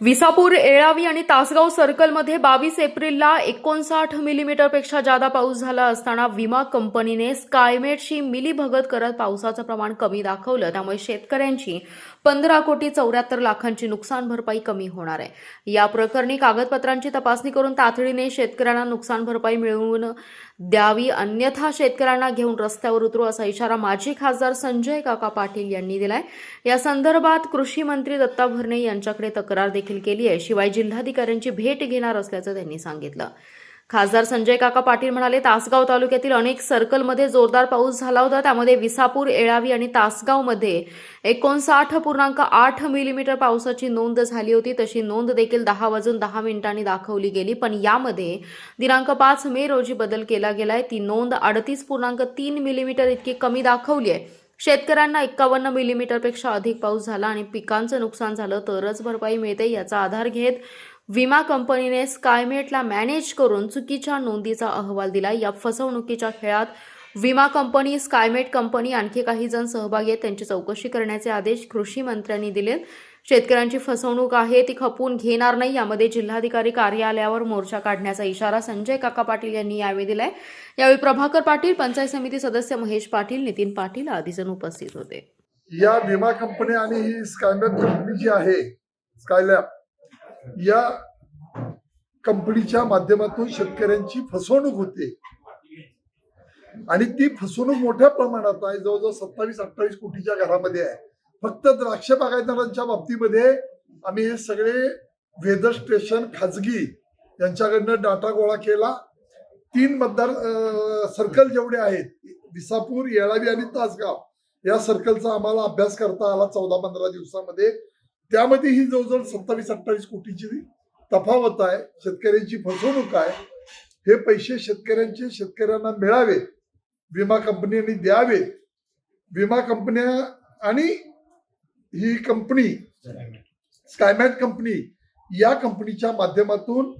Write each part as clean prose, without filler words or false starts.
विसापूर, येळावी आणि तासगाव सर्कलमध्ये 22 एप्रिलला 59 मिलीमीटरपेक्षा जादा पाऊस झाला असताना विमा कंपनीने स्कायमेटशी मिलीभगत करत पावसाचं प्रमाण कमी दाखवलं. त्यामुळे शेतकऱ्यांची 15,74,00,000ची नुकसान भरपाई कमी होणार आहे. या प्रकरणी कागदपत्रांची तपासणी करून तातडीने शेतकऱ्यांना नुकसान भरपाई मिळवून द्यावी, अन्यथा शेतकऱ्यांना घेऊन रस्त्यावर उतरू असा इशारा माजी खासदार संजय काका पाटील यांनी दिलाय. या संदर्भात कृषी मंत्री दत्ता भरणे यांच्याकडे तक्रार देखील केली आहे. शिवाय जिल्हाधिकाऱ्यांची भेट घेणार असल्याचं त्यांनी सांगितलं. खासदार संजय काका पाटील म्हणाले, तासगाव तालुक्यातील अनेक सर्कलमध्ये जोरदार पाऊस झाला होता. त्यामध्ये विसापूर, येळावी आणि तासगावमध्ये 59.8 मिलीमीटर पावसाची नोंद झाली होती. तशी नोंद देखील 10:10 दाखवली गेली, पण यामध्ये दिनांक 5 मे रोजी बदल केला गेलाय. ती नोंद 38.3 मिलीमीटर इतकी कमी दाखवली आहे. शेतकऱ्यांना 51 मिलीमीटरपेक्षा अधिक पाऊस झाला आणि पिकांचं नुकसान झालं तरच भरपाई मिळते. याचा आधार घेत विमा कंपनीने स्कायमेटला मॅनेज करून चुकीच्या नोंदीचा अहवाल दिला. या फसवणुकीच्या खेळात विमा कंपनी, स्कायमेट कंपनी, आणखी काही जण सहभागी आहेत. त्यांची चौकशी करण्याचे आदेश कृषी मंत्र्यांनी दिलेत. शेतकऱ्यांची फसवणूक आहे ती खपवून घेणार नाही. यामध्ये जिल्हाधिकारी कार्यालयावर मोर्चा काढण्याचा इशारा संजय काका पाटील यांनी यावेळी दिलाय. यावेळी प्रभाकर पाटील, पंचायत समिती सदस्य महेश पाटील, नितीन पाटील आदी जण उपस्थित होते. या विमा कंपनी आणि ही स्कायलॅब कंपनी जी आहे, स्कायलॅब या कंपनीच्या माध्यमातून शेतकऱ्यांची फसवणूक होते आणि ती फसवणूक मोठ्या प्रमाणात आहे. जवळजवळ 27-28 कोटीच्या घरामध्ये आहे. फक्त द्राक्ष बागायतदारांच्या बाबतीमध्ये आम्ही हे सगळे वेदर स्टेशन खाजगी यांच्याकडनं डाटा गोळा केला. 3 मतदार सर्कल जेवढे आहेत, विसापूर, येळावी आणि तासगाव, या सर्कलचा आम्हाला अभ्यास करता आला 14-15 दिवसामध्ये. त्यामध्ये ही जवळजवळ 27-28 कोटीची तफावत आहे. शेतकऱ्यांची फसवणूक आहे. हे पैसे शेतकऱ्यांना मिळावेत, विमा कंपन्यांनी द्यावेत. विमा कंपन्या आणि ही कंपनी स्कायमॅट कंपनी, या कंपनीच्या माध्यमातून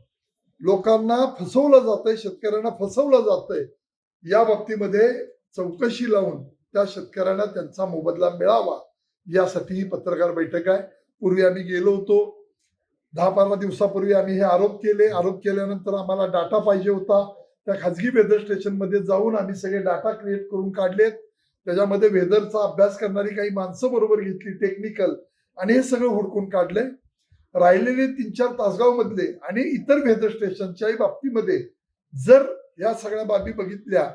लोकांना फसवलं जातंय, शेतकऱ्यांना फसवलं जातंय. या बाबतीमध्ये चौकशी लावून त्या शेतकऱ्यांना त्यांचा मोबदला मिळावा, यासाठी ही पत्रकार बैठक आहे. पूर्वी आम्ही गेलो होतो, 10-15 दिवसापूर्वी आम्ही हे आरोप केले. आरोप केल्यानंतर आम्हाला डाटा पाहिजे होता. त्या खाजगी वेदर स्टेशन मध्ये जाऊन आम्ही सगळे डाटा क्रिएट करून काढलेत. त्याच्यामध्ये वेदरचा अभ्यास करणारी काही माणसं बरोबर घेतली, टेक्निकल, आणि हे सगळं हुडकून काढले. राहिलेले 3-4 तासगाव मधले आणि इतर वेदर स्टेशनच्याही बाबतीमध्ये जर या सगळ्या बाबी बघितल्या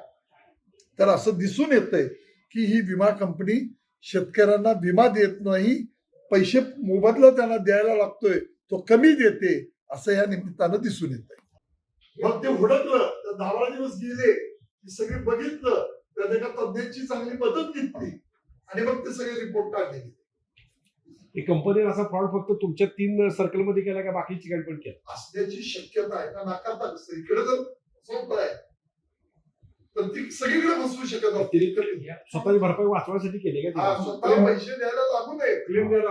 तर असं दिसून येतंय की ही विमा कंपनी शेतकऱ्यांना विमा देत नाही, पैसे मोबदला त्यांना द्यायला लागतोय, तो कमी देते, असं या निमित्तानं दिसून येतंय. मग ते हुडकलं, 10 दिवस गेले, सगळे बघितलं, त्यात एका तज्ञाची चांगली मदत घेतली आणि मग ते सगळे रिपोर्ट काढले. ही कंपनीने असा फ्रॉड फक्त तुमच्या 3 सर्कल मध्ये केला का बाकी ठिकाणी पण केला असण्याची शक्यता आहे का? नाकारता कसं? इकडे जर सोप आहे तर ती सगळीकडे फसवू शकत नाही. स्वतःची भरपाई वाचवण्यासाठी केली का? स्वतःला पैसे द्यायला लागू नये, क्लेम द्यायला